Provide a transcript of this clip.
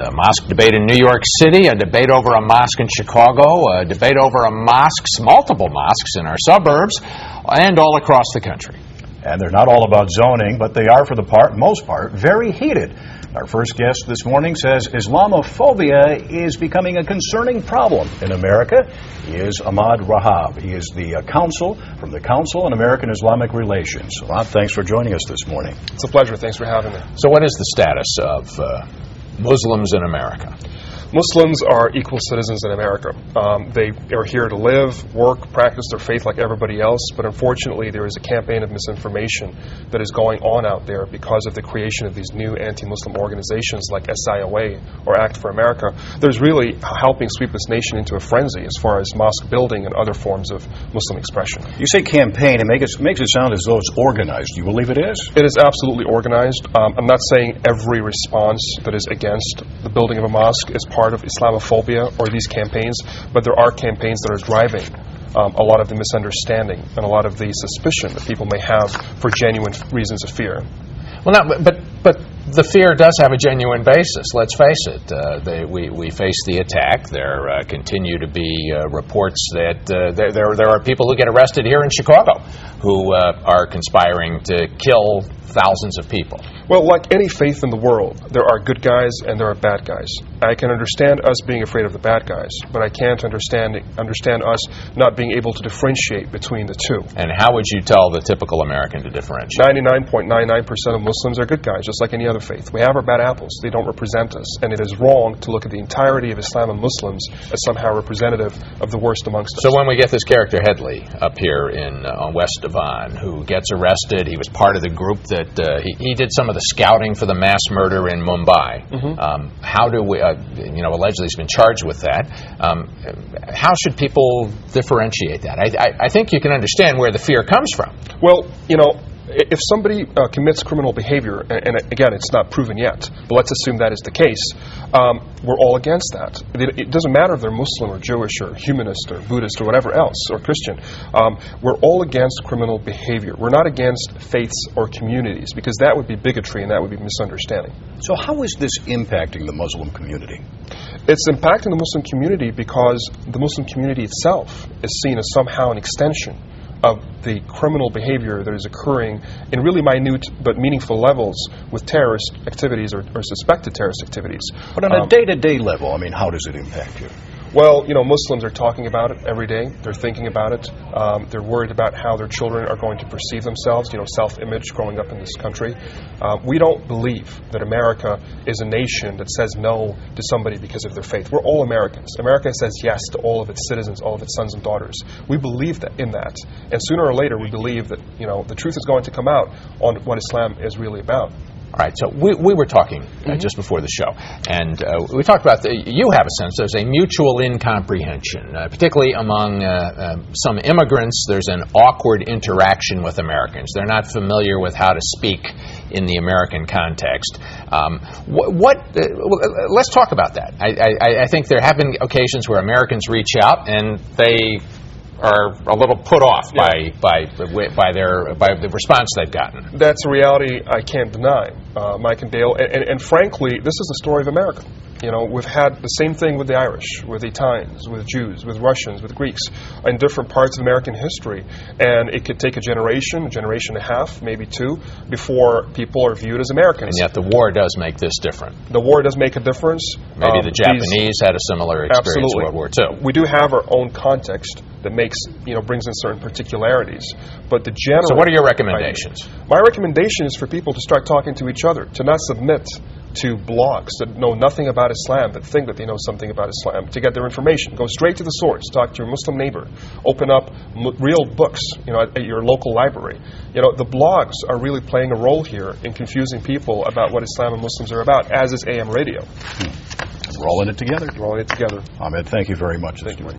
A mosque debate in New York City, a debate over a mosque in Chicago, a debate over multiple mosques in our suburbs, and all across the country. And they're not all about zoning, but they are, for the most part, very heated. Our first guest this morning says Islamophobia is becoming a concerning problem in America. He is Ahmed Rehab. He is the from the Council on American-Islamic Relations. Ahmed, thanks for joining us this morning. It's a pleasure. Thanks for having me. So what is the status of Muslims in America? Muslims are equal citizens in America. They are here to live, work, practice their faith like everybody else, but unfortunately there is a campaign of misinformation that is going on out there because of the creation of these new anti-Muslim organizations like SIOA or Act for America. There's really helping sweep this nation into a frenzy as far as mosque building and other forms of Muslim expression. You say campaign, it makes it sound as though it's organized. Do you believe it is? It is absolutely organized. I'm not saying every response that is against the building of a mosque is part of Islamophobia or these campaigns, but there are campaigns that are driving a lot of the misunderstanding and a lot of the suspicion that people may have for genuine reasons of fear. Well, but the fear does have a genuine basis. Let's face it. We face the attack. There continue to be reports that there are people who get arrested here in Chicago who are conspiring to kill thousands of people. Well, like any faith in the world, there are good guys and there are bad guys. I can understand us being afraid of the bad guys, but I can't understand us not being able to differentiate between the two. And how would you tell the typical American to differentiate? 99.99% of Muslims are good guys, just like any other faith. We have our bad apples. They don't represent us. And it is wrong to look at the entirety of Islam and Muslims as somehow representative of the worst amongst us. So when we get this character Headley up here in West Devon, who gets arrested, he was part of the group that he did some of the scouting for the mass murder in Mumbai. Mm-hmm. How do we, allegedly he's been charged with that. How should people differentiate that? I think you can understand where the fear comes from. Well, if somebody commits criminal behavior, and again, it's not proven yet, but let's assume that is the case, we're all against that. It doesn't matter if they're Muslim or Jewish or humanist or Buddhist or whatever else, or Christian. We're all against criminal behavior. We're not against faiths or communities, because that would be bigotry and that would be misunderstanding. So how is this impacting the Muslim community? It's impacting the Muslim community because the Muslim community itself is seen as somehow an extension of the criminal behavior that is occurring in really minute but meaningful levels with terrorist activities or suspected terrorist activities. But on a day-to-day level, how does it impact you? Well, Muslims are talking about it every day. They're thinking about it. They're worried about how their children are going to perceive themselves, self-image growing up in this country. We don't believe that America is a nation that says no to somebody because of their faith. We're all Americans. America says yes to all of its citizens, all of its sons and daughters. We believe in that. And sooner or later, we believe that, the truth is going to come out on what Islam is really about. All right, so we were talking just before the show, and we talked about, you have a sense there's a mutual incomprehension, particularly among some immigrants. There's an awkward interaction with Americans. They're not familiar with how to speak in the American context. Let's talk about that. I think there have been occasions where Americans reach out and they are a little put off by the response they've gotten. That's a reality I can't deny, Mike and Dale. And frankly, this is the story of America. We've had the same thing with the Irish, with the Italians, with Jews, with Russians, with Greeks, in different parts of American history. And it could take a generation and a half, maybe two, before people are viewed as Americans. And yet the war does make this different. The war does make a difference. Maybe the Japanese had a similar experience in World War II. We do have our own context that brings in certain particularities. But the general... So what are your recommendations? My recommendation is for people to start talking to each other, to not submit to blogs that know nothing about Islam but think that they know something about Islam, to get their information. Go straight to the source. Talk to your Muslim neighbor. Open up real books at your local library. The blogs are really playing a role here in confusing people about what Islam and Muslims are about, as is AM radio. We're all in it together. We're all in it together. Ahmed, thank you very much. Thank you.